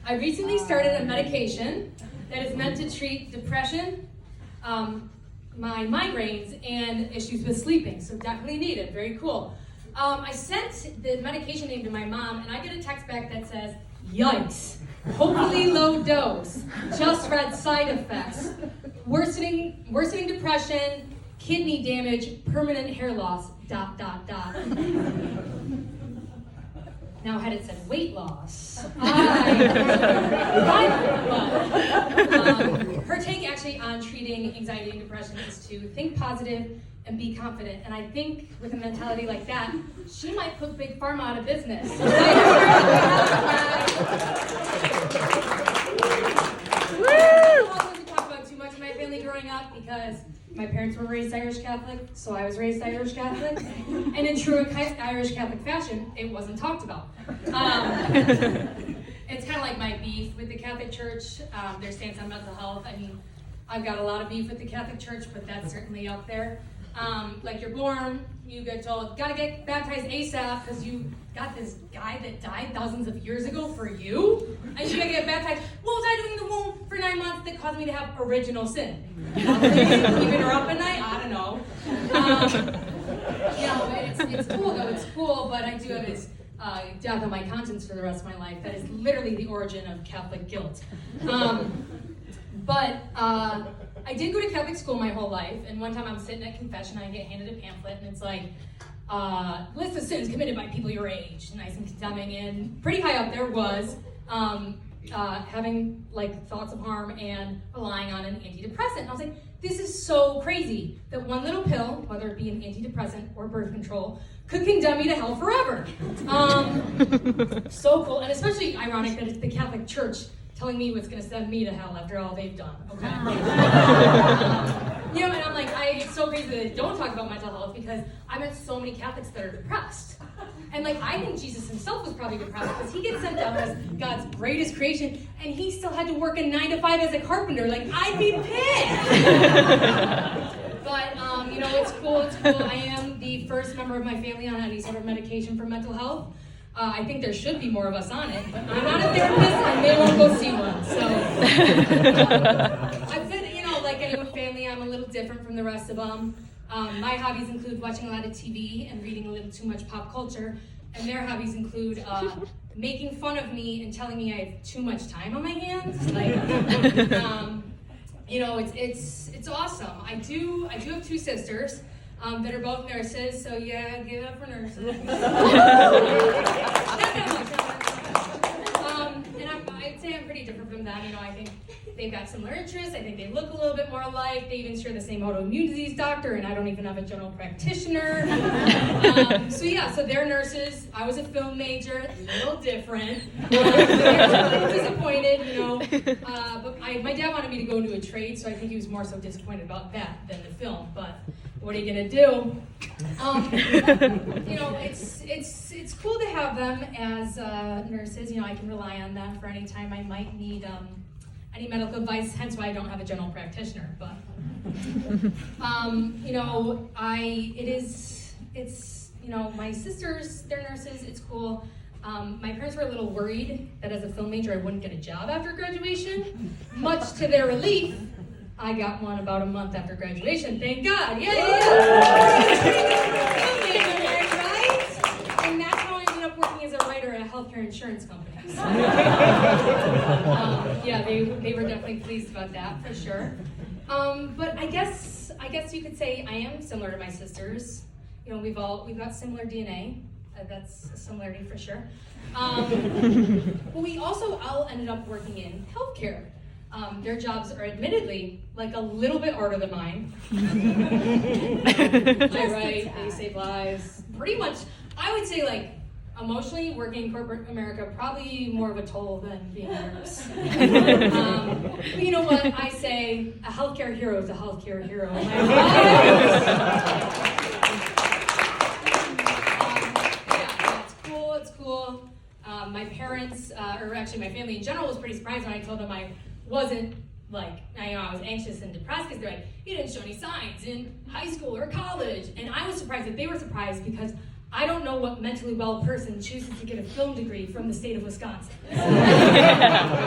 I recently started a medication that is meant to treat depression, my migraines, and issues with sleeping, so definitely need it, very cool. I sent the medication name to my mom, and I get a text back that says, yikes, hopefully low dose, just read side effects, worsening depression, kidney damage, permanent hair loss, ... Now, had it said weight loss, her take actually on treating anxiety and depression is to think positive and be confident. And I think with a mentality like that, she might put Big Pharma out of business. I don't want to talk about too much of my family growing up because my parents were raised Irish Catholic, so I was raised Irish Catholic. And in true Irish Catholic fashion, it wasn't talked about. It's kind of like my beef with the Catholic Church, their stance on mental health. I mean, I've got a lot of beef with the Catholic Church, but that's certainly up there. Like you're born, you get told, gotta get baptized ASAP because you got this guy that died thousands of years ago for you, and you gotta get baptized. What was I doing in the womb for 9 months that caused me to have original sin? Keeping her up at night? I don't know. It's cool though, it's cool, but I do have this death on my conscience for the rest of my life. That is literally the origin of Catholic guilt. I did go to Catholic school my whole life, and one time I'm sitting at confession, I get handed a pamphlet, and it's like, list of sins committed by people your age, nice and condemning, and pretty high up there was having like thoughts of harm and relying on an antidepressant. And I was like, this is so crazy that one little pill, whether it be an antidepressant or birth control, could condemn me to hell forever. So cool, and especially ironic that it's the Catholic Church telling me what's going to send me to hell after all they've done, okay? And I'm like, it's so crazy that they don't talk about mental health because I met so many Catholics that are depressed. And like, I think Jesus himself was probably depressed because he gets sent down as God's greatest creation and he still had to work a 9 to 5 as a carpenter. Like, I'd be pissed! But, it's cool. I am the first member of my family on any sort of medication for mental health. I think there should be more of us on it, but I'm not a therapist and they won't go see one, so. I've been, like any family, I'm a little different from the rest of them. My hobbies include watching a lot of TV and reading a little too much pop culture, and their hobbies include making fun of me and telling me I have too much time on my hands. Like, it's awesome. I do have 2 sisters. That are both nurses, so yeah, give it up for nurses. And I'd say I'm pretty different from them. I think they've got similar interests. I think they look a little bit more alike. They even share the same autoimmune disease doctor, and I don't even have a general practitioner. So they're nurses. I was a film major, a little different. They're a little disappointed, but my dad wanted me to go into a trade, so I think he was more so disappointed about that than the film, but what are you gonna do? It's cool to have them as nurses. I can rely on them for any time I might need any medical advice. Hence why I don't have a general practitioner. But my sisters, they're nurses. It's cool. My parents were a little worried that as a film major I wouldn't get a job after graduation. Much to their relief, I got one about a month after graduation, thank God. Yay! Right? And that's how I ended up working as a writer at a healthcare insurance company. So, they were definitely pleased about that for sure. But I guess you could say I am similar to my sisters. We've got similar DNA. That's a similarity for sure. But we also all ended up working in healthcare. Their jobs are admittedly like a little bit harder than mine. I write, they save lives. Pretty much, I would say like emotionally working in corporate America, probably more of a toll than being a nurse. But you know what, I say a healthcare hero is a healthcare hero. It's cool. My parents, or actually my family in general, was pretty surprised when I told them I wasn't like, I was anxious and depressed because they're like, you didn't show any signs in high school or college. And I was surprised that they were surprised because I don't know what mentally well person chooses to get a film degree from the state of Wisconsin. Yeah.